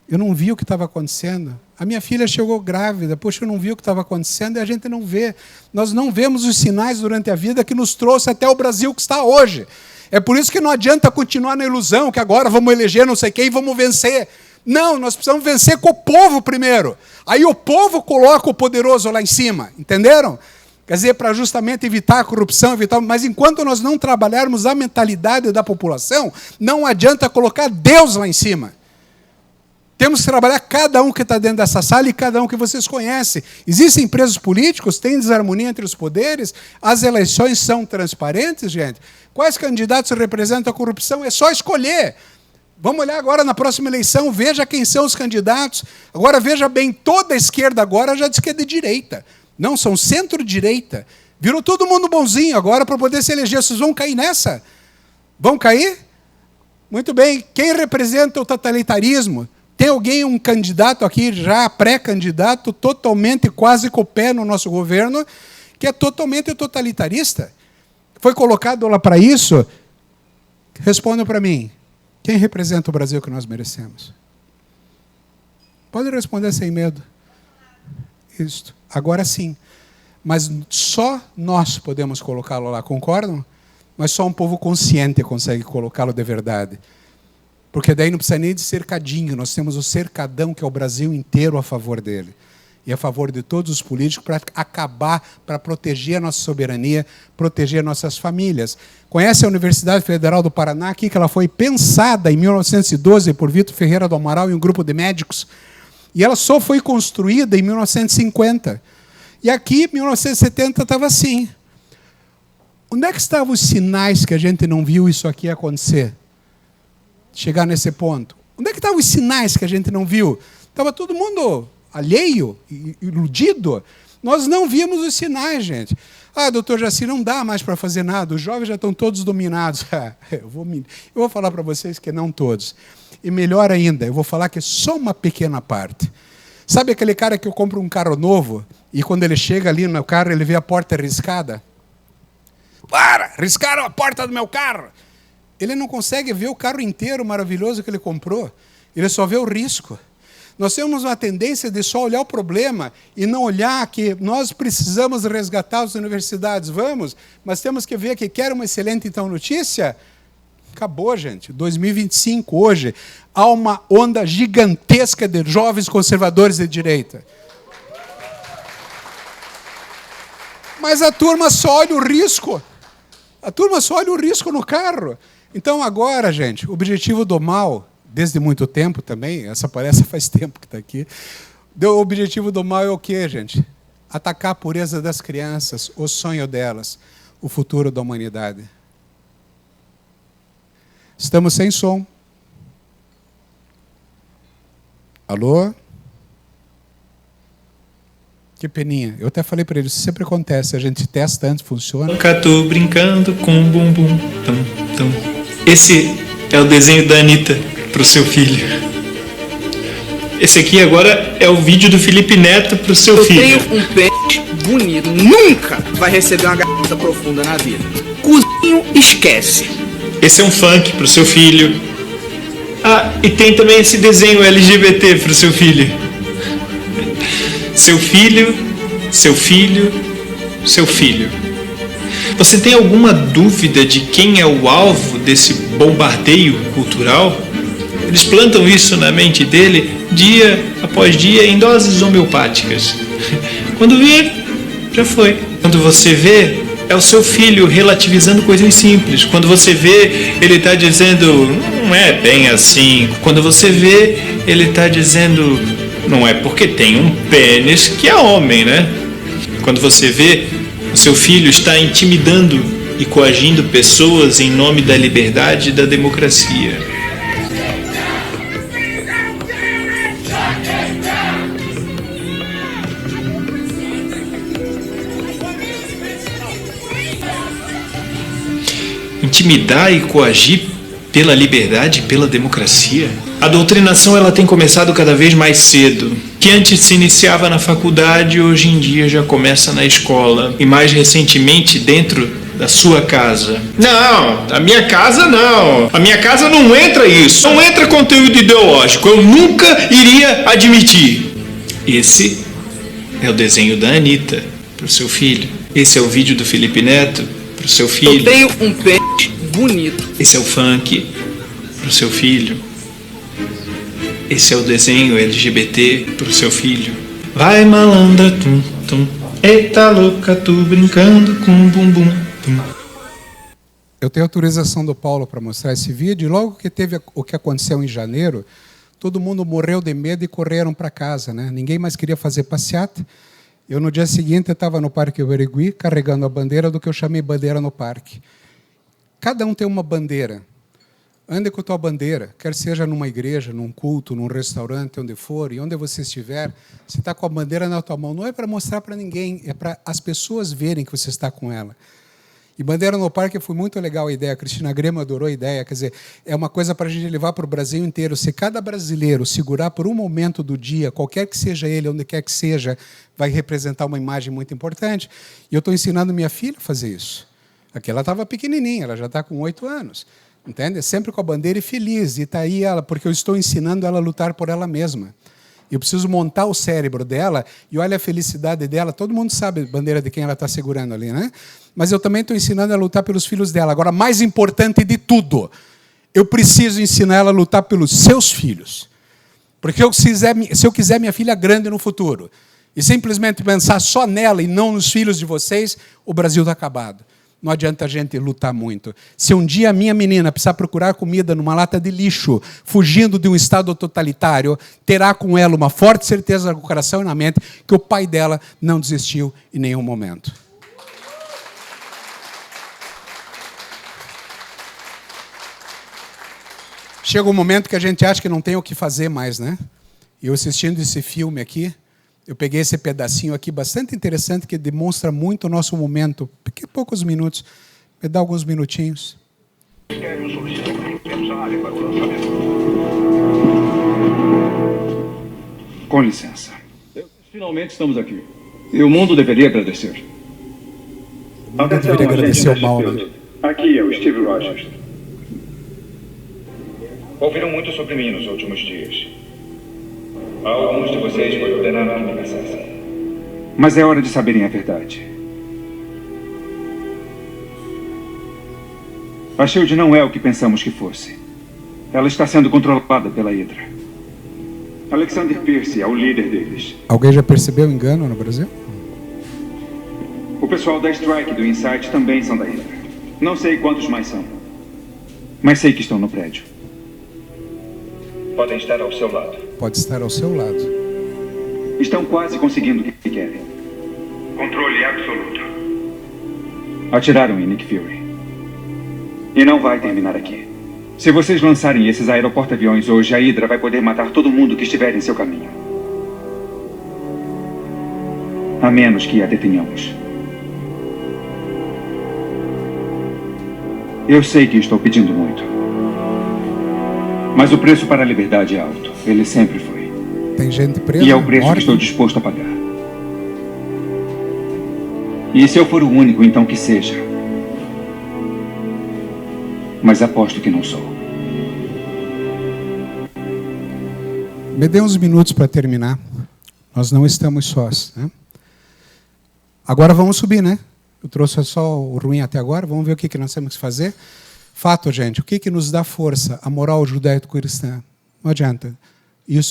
B: Eu não vi o que estava acontecendo. A minha filha chegou grávida, poxa, eu não vi o que estava acontecendo e a gente não vê. Nós não vemos os sinais durante a vida que nos trouxe até o Brasil que está hoje. É por isso que não adianta continuar na ilusão, que agora vamos eleger não sei quem e vamos vencer. Não, nós precisamos vencer com o povo primeiro. Aí o povo coloca o poderoso lá em cima, entenderam? Quer dizer, para justamente evitar a corrupção, mas enquanto nós não trabalharmos a mentalidade da população, não adianta colocar Deus lá em cima. Temos que trabalhar cada um que está dentro dessa sala e cada um que vocês conhecem. Existem presos políticos, tem desarmonia entre os poderes, as eleições são transparentes, gente. Quais candidatos representam a corrupção? É só escolher. Vamos olhar agora na próxima eleição, veja quem são os candidatos. Agora veja bem, toda a esquerda agora já diz que é de direita. Não, são centro-direita. Virou todo mundo bonzinho agora para poder se eleger. Vocês vão cair nessa? Vão cair? Muito bem. Quem representa o totalitarismo? Tem alguém, um candidato aqui, já pré-candidato, totalmente quase com o pé no nosso governo, que é totalmente totalitarista? Foi colocado lá para isso? Responda para mim. Quem representa o Brasil que nós merecemos? Pode responder sem medo. Isso. Agora sim. Mas só nós podemos colocá-lo lá, concordam? Mas só um povo consciente consegue colocá-lo de verdade. Porque daí não precisa nem de cercadinho, nós temos o cercadão, que é o Brasil inteiro a favor dele. E a favor de todos os políticos para acabar, para proteger a nossa soberania, proteger nossas famílias. Conhece a Universidade Federal do Paraná, aqui, que ela foi pensada em 1912 por Vitor Ferreira do Amaral e um grupo de médicos. E ela só foi construída em 1950. E aqui, em 1970, estava assim. Onde é que estavam os sinais que a gente não viu isso aqui acontecer? Chegar nesse ponto. Onde é que estavam os sinais que a gente não viu? Estava todo mundo alheio, iludido. Nós não vimos os sinais, gente. Ah, doutor Jaci, não dá mais para fazer nada, os jovens já estão todos dominados. Eu vou falar para vocês que não todos. E melhor ainda, eu vou falar que é só uma pequena parte. Sabe aquele cara que eu compro um carro novo e quando ele chega ali no carro, ele vê a porta riscada? Para! Riscaram a porta do meu carro! Ele não consegue ver o carro inteiro maravilhoso que ele comprou. Ele só vê o risco. Nós temos uma tendência de só olhar o problema e não olhar que nós precisamos resgatar as universidades. Vamos, mas temos que ver que quer uma excelente então, notícia? Acabou, gente. 2025, hoje, há uma onda gigantesca de jovens conservadores de direita. Mas a turma só olha o risco. A turma só olha o risco no carro. Então, agora, gente, o objetivo do mal, desde muito tempo também, essa palestra faz tempo que está aqui, o objetivo do mal é o quê, gente? Atacar a pureza das crianças, o sonho delas, o futuro da humanidade. Estamos sem som. Alô? Que peninha. Eu até falei para ele, isso sempre acontece, a gente testa antes, funciona.
C: Nunca tô brincando com bumbum. Tum, tum. Esse é o desenho da Anitta para o seu filho. Esse aqui agora é o vídeo do Felipe Neto para o seu filho.
D: Eu tenho um pênis bonito, nunca vai receber uma garganta profunda na vida. Cozinho, esquece.
C: Esse é um funk para o seu filho. Ah, e tem também esse desenho LGBT para o seu filho. Seu filho, seu filho, seu filho. Você tem alguma dúvida de quem é o alvo desse bombardeio cultural? Eles plantam isso na mente dele dia após dia em doses homeopáticas. Quando vê, já foi. Quando você vê, é o seu filho relativizando coisas simples. Quando você vê, ele está dizendo, não é bem assim. Quando você vê, ele está dizendo, não é porque tem um pênis que é homem, né? Quando você vê, o seu filho está intimidando e coagindo pessoas em nome da liberdade e da democracia. intimidar e coagir pela liberdade e pela democracia? A doutrinação ela tem começado cada vez mais cedo. Que antes se iniciava na faculdade, hoje em dia já começa na escola. E mais recentemente dentro da sua casa. Não, a minha casa não. A minha casa não entra isso. Não entra conteúdo ideológico. Eu nunca iria admitir. Esse é o desenho da Anitta para o seu filho. Esse é o vídeo do Felipe Neto para o seu filho.
D: Eu tenho um pênis bonito.
C: Esse é o funk para o seu filho. Esse é o desenho LGBT para o seu filho. Vai malandra, tum, tum. Eita louca, tu brincando com bumbum, tum.
B: Eu tenho autorização do Paulo para mostrar esse vídeo. E logo que teve o que aconteceu em janeiro, todo mundo morreu de medo e correram para casa, né? Ninguém mais queria fazer passeata. Eu, no dia seguinte, estava no Parque Uberigui, carregando a bandeira do que eu chamei bandeira no parque. Cada um tem uma bandeira. Ande com a tua bandeira, quer seja numa igreja, num culto, num restaurante, onde for, e onde você estiver, você está com a bandeira na tua mão. Não é para mostrar para ninguém, é para as pessoas verem que você está com ela. E bandeira no parque foi muito legal a ideia, a Cristina Grema adorou a ideia, quer dizer, é uma coisa para a gente levar para o Brasil inteiro. Se cada brasileiro segurar por um momento do dia, qualquer que seja ele, onde quer que seja, vai representar uma imagem muito importante. E eu estou ensinando minha filha a fazer isso. Aqui ela estava pequenininha, ela já está com 8 anos. Entende? Sempre com a bandeira e feliz. E está aí ela, porque eu estou ensinando ela a lutar por ela mesma. Eu preciso montar o cérebro dela e olha a felicidade dela. Todo mundo sabe a bandeira de quem ela está segurando ali, né? Mas eu também estou ensinando ela a lutar pelos filhos dela. Agora, mais importante de tudo, eu preciso ensinar ela a lutar pelos seus filhos. Porque se eu quiser minha filha grande no futuro e simplesmente pensar só nela e não nos filhos de vocês, o Brasil está acabado. Não adianta a gente lutar muito. Se um dia a minha menina precisar procurar comida numa lata de lixo, fugindo de um estado totalitário, terá com ela uma forte certeza no coração e na mente que o pai dela não desistiu em nenhum momento. Chega um momento que a gente acha que não tem o que fazer mais, né? E eu assistindo esse filme aqui, eu peguei esse pedacinho aqui, bastante interessante, que demonstra muito o nosso momento. Poucos minutos. Me dá alguns minutinhos.
E: Com licença. Finalmente estamos aqui. E o mundo deveria agradecer.
B: O mundo deveria agradecer ao mal, né?
E: Aqui é o Steve Rogers.
F: Ouviram muito sobre mim nos últimos dias. A alguns de vocês foi ordenado que me caçassem.
E: Mas é hora de saberem a verdade. A SHIELD não é o que pensamos que fosse. Ela está sendo controlada pela Hydra. Alexander Pierce é o líder deles.
B: Alguém já percebeu o engano no Brasil?
E: O pessoal da Strike e do Insight também são da Hydra. Não sei quantos mais são. Mas sei que estão no prédio.
F: Podem estar ao seu lado.
B: Pode estar ao seu lado.
E: Estão quase conseguindo o que querem.
F: Controle absoluto.
E: Atiraram em Nick Fury. E não vai terminar aqui. Se vocês lançarem esses aeroporta-aviões hoje, a Hydra vai poder matar todo mundo que estiver em seu caminho. A menos que a detenhamos. Eu sei que estou pedindo muito. Mas o preço para a liberdade é alto. Ele sempre foi.
B: Tem gente presa.
E: E é o preço que estou disposto a pagar. E se eu for o único, então que seja. Mas aposto que não sou.
B: Me dê uns minutos para terminar. Nós não estamos sós, né? Agora vamos subir, né? Eu trouxe só o ruim até agora. Vamos ver o que nós temos que fazer. Fato, gente, o que nos dá força? A moral judaico-cristã. Não adianta.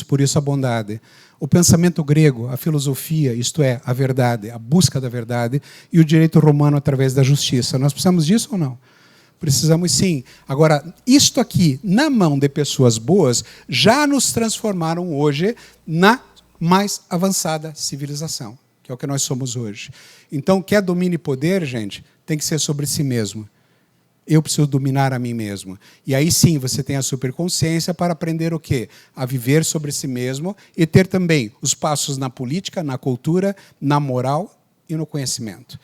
B: Por isso a bondade. O pensamento grego, a filosofia, isto é, a verdade, a busca da verdade, e o direito romano através da justiça. Nós precisamos disso ou não? Precisamos sim. Agora, isto aqui, na mão de pessoas boas, já nos transformaram hoje na mais avançada civilização, que é o que nós somos hoje. Então, quer domínio e poder, gente, tem que ser sobre si mesmo. Eu preciso dominar a mim mesmo. E aí sim você tem a superconsciência para aprender o quê? A viver sobre si mesmo e ter também os passos na política, na cultura, na moral e no conhecimento.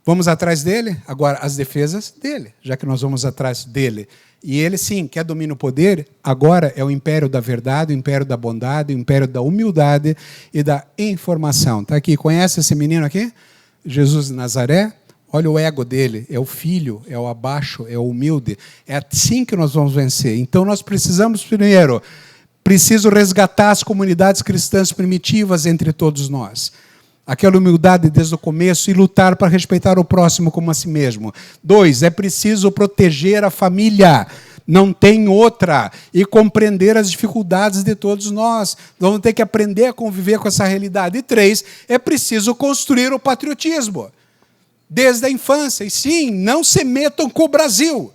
B: Vamos atrás dele? Agora, as defesas dele, já que nós vamos atrás dele. E ele, sim, quer domina o poder, agora é o império da verdade, o império da bondade, o império da humildade e da informação. Está aqui, conhece esse menino aqui? Jesus de Nazaré? Olha o ego dele, é o filho, é o abaixo, é o humilde. É assim que nós vamos vencer. Então, nós precisamos, primeiro, preciso resgatar as comunidades cristãs primitivas entre todos nós. Aquela humildade desde o começo e lutar para respeitar o próximo como a si mesmo. 2, é preciso proteger a família. Não tem outra. E compreender as dificuldades de todos nós. Vamos ter que aprender a conviver com essa realidade. E 3, é preciso construir o patriotismo. Desde a infância. E sim, não se metam com o Brasil.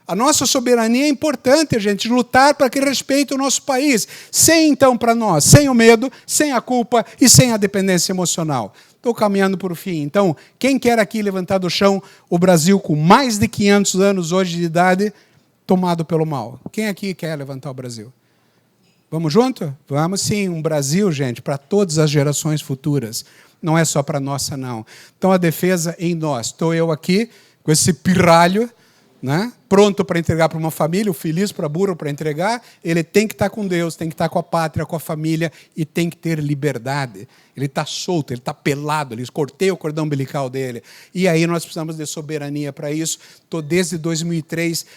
B: A nossa soberania é importante, gente, lutar para que respeite o nosso país. Sem, então, para nós, sem o medo, sem a culpa e sem a dependência emocional. Estou caminhando para o fim. Então, quem quer aqui levantar do chão o Brasil com mais de 500 anos hoje de idade, tomado pelo mal? Quem aqui quer levantar o Brasil? Vamos junto? Vamos sim. Um Brasil, gente, para todas as gerações futuras. Não é só para a nossa, não. Então, a defesa em nós. Estou eu aqui com esse pirralho, né? Pronto para entregar para uma família, o feliz para burro para entregar, ele tem que estar com Deus, tem que estar com a pátria, com a família e tem que ter liberdade. Ele está solto, ele está pelado, eles cortei o cordão umbilical dele. E aí nós precisamos de soberania para isso. Estou desde 2003,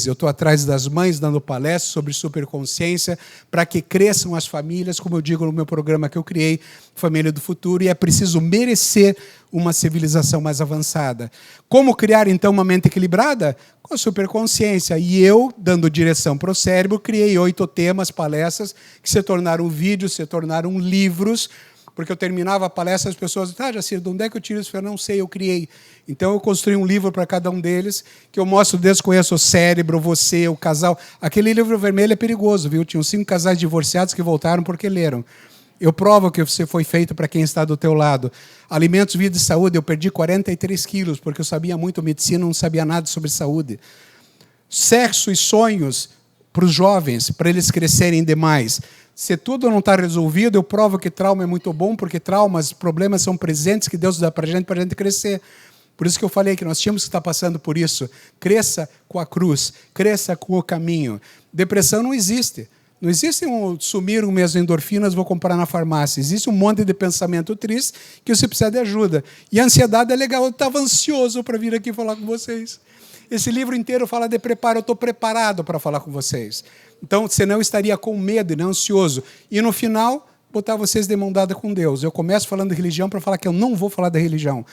B: eu estou atrás das mães dando palestras sobre superconsciência para que cresçam as famílias, como eu digo no meu programa que eu criei, Família do Futuro, e é preciso merecer uma civilização mais avançada. Como criar, então, uma mente equilibrada? Com a superconsciência. E eu, dando direção para o cérebro, criei 8 temas, palestras, que se tornaram vídeos, se tornaram livros, porque eu terminava a palestra, as pessoas diziam, Jacir, de onde é que eu tiro isso? Eu não sei, eu criei. Então, eu construí um livro para cada um deles, que eu mostro, desconheço o cérebro, você, o casal. Aquele livro vermelho é perigoso, viu? Tinham 5 casais divorciados que voltaram porque leram. Eu provo que você foi feito para quem está do teu lado. Alimentos, vida e saúde, eu perdi 43 quilos, porque eu sabia muito medicina, não sabia nada sobre saúde. Sexo e sonhos para os jovens, para eles crescerem demais. Se tudo não está resolvido, eu provo que trauma é muito bom, porque traumas, problemas são presentes que Deus dá para a gente crescer. Por isso que eu falei que nós tínhamos que estar passando por isso. Cresça com a cruz, cresça com o caminho. Depressão não existe. Não existe sumiram minhas endorfinas, vou comprar na farmácia. Existe um monte de pensamento triste que você precisa de ajuda. E a ansiedade é legal. Eu estava ansioso para vir aqui falar com vocês. Esse livro inteiro fala de preparo. Eu estou preparado para falar com vocês. Então, senão eu estaria com medo e não ansioso. E, no final, botar vocês de mão dada com Deus. Eu começo falando de religião para falar que eu não vou falar da religião.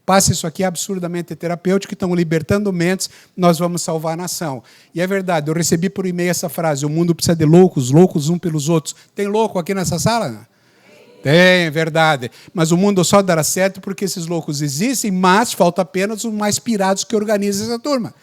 B: Passa isso aqui absurdamente terapêutico, estão libertando mentes, nós vamos salvar a nação. E é verdade, eu recebi por e-mail essa frase, o mundo precisa de loucos, loucos um pelos outros. Tem louco aqui nessa sala? Tem, é verdade. Mas o mundo só dará certo porque esses loucos existem, mas falta apenas os mais pirados que organizem essa turma.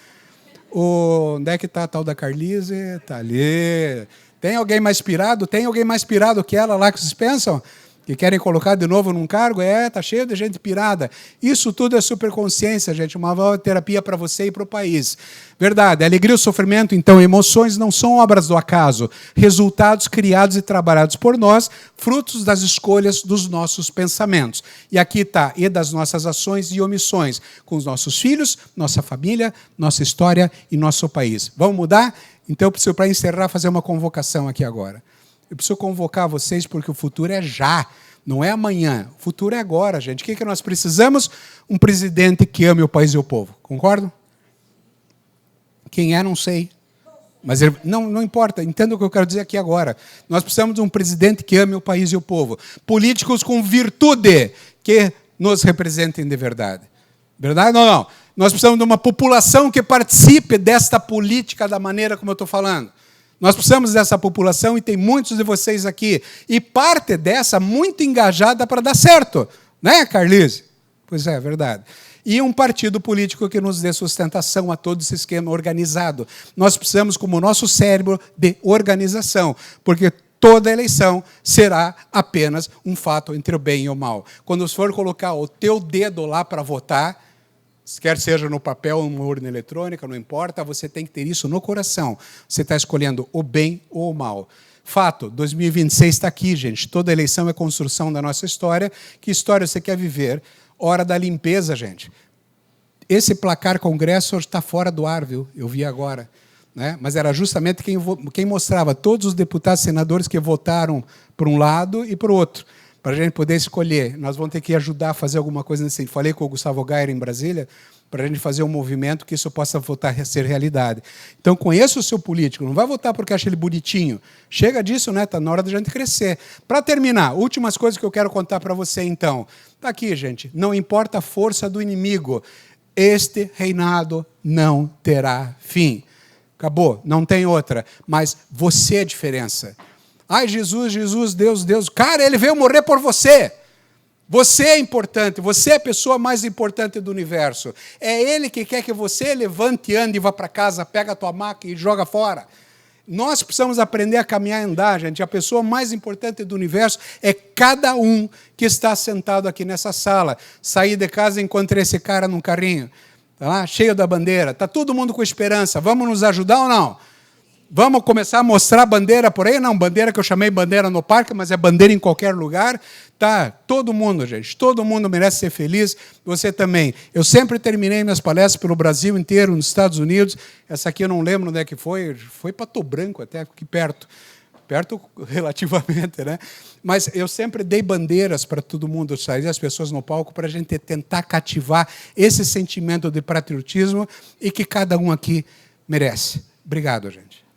B: Onde é que está a tal da Carlise? Está ali. Tem alguém mais pirado? Tem alguém mais pirado que ela lá que vocês pensam? Que querem colocar de novo num cargo? Está cheio de gente pirada. Isso tudo é superconsciência, gente, uma nova terapia para você e para o país. Verdade, a alegria e o sofrimento, então, emoções não são obras do acaso, resultados criados e trabalhados por nós, frutos das escolhas dos nossos pensamentos. E aqui está, e das nossas ações e omissões, com os nossos filhos, nossa família, nossa história e nosso país. Vamos mudar? Então, eu preciso, para encerrar, fazer uma convocação aqui agora. Eu preciso convocar vocês porque o futuro é já, não é amanhã. O futuro é agora, gente. O que nós precisamos? Um presidente que ame o país e o povo. Concordam? Quem é, não sei. Mas ele, não importa, entenda o que eu quero dizer aqui agora. Nós precisamos de um presidente que ame o país e o povo. Políticos com virtude que nos representem de verdade. Verdade ou não? Nós precisamos de uma população que participe desta política da maneira como eu estou falando. Nós precisamos dessa população e tem muitos de vocês aqui. E parte dessa muito engajada para dar certo. Né, Carlise? Pois é verdade. E um partido político que nos dê sustentação a todo esse esquema organizado. Nós precisamos, como nosso cérebro, de organização. Porque toda eleição será apenas um fato entre o bem e o mal. Quando você for colocar o teu dedo lá para votar, quer seja no papel ou numa urna eletrônica, não importa, você tem que ter isso no coração. Você está escolhendo o bem ou o mal. Fato, 2026 está aqui, gente. Toda eleição é construção da nossa história. Que história você quer viver? Hora da limpeza, gente. Esse placar Congresso hoje está fora do ar, viu? Eu vi agora. Né? Mas era justamente quem mostrava todos os deputados e senadores que votaram para um lado e para o outro, para a gente poder escolher. Nós vamos ter que ajudar a fazer alguma coisa nesse sentido. Falei com o Gustavo Gayer em Brasília, para a gente fazer um movimento que isso possa voltar a ser realidade. Então, conheça o seu político, não vai votar porque acha ele bonitinho. Chega disso, né? Está na hora da gente crescer. Para terminar, últimas coisas que eu quero contar para você, então. Está aqui, gente. Não importa a força do inimigo, este reinado não terá fim. Acabou, não tem outra. Mas você é a diferença. Ai, Jesus, Jesus, Deus, Deus. Cara, ele veio morrer por você. Você é importante, você é a pessoa mais importante do universo. É ele que quer que você levante, ande e vá para casa, pega a tua maca e joga fora. Nós precisamos aprender a caminhar e andar, gente. A pessoa mais importante do universo é cada um que está sentado aqui nessa sala. Saí de casa e encontrei esse cara num carrinho. Tá lá, cheio da bandeira. Está todo mundo com esperança. Vamos nos ajudar ou não? Vamos começar a mostrar bandeira por aí? Não, bandeira que eu chamei bandeira no parque, mas é bandeira em qualquer lugar. Tá, todo mundo, gente. Todo mundo merece ser feliz. Você também. Eu sempre terminei minhas palestras pelo Brasil inteiro, nos Estados Unidos. Essa aqui eu não lembro onde é que foi. Foi para Pato Branco, até aqui perto. Perto relativamente, né? Mas eu sempre dei bandeiras para todo mundo sair, as pessoas no palco, para a gente tentar cativar esse sentimento de patriotismo e que cada um aqui merece. Obrigado, gente.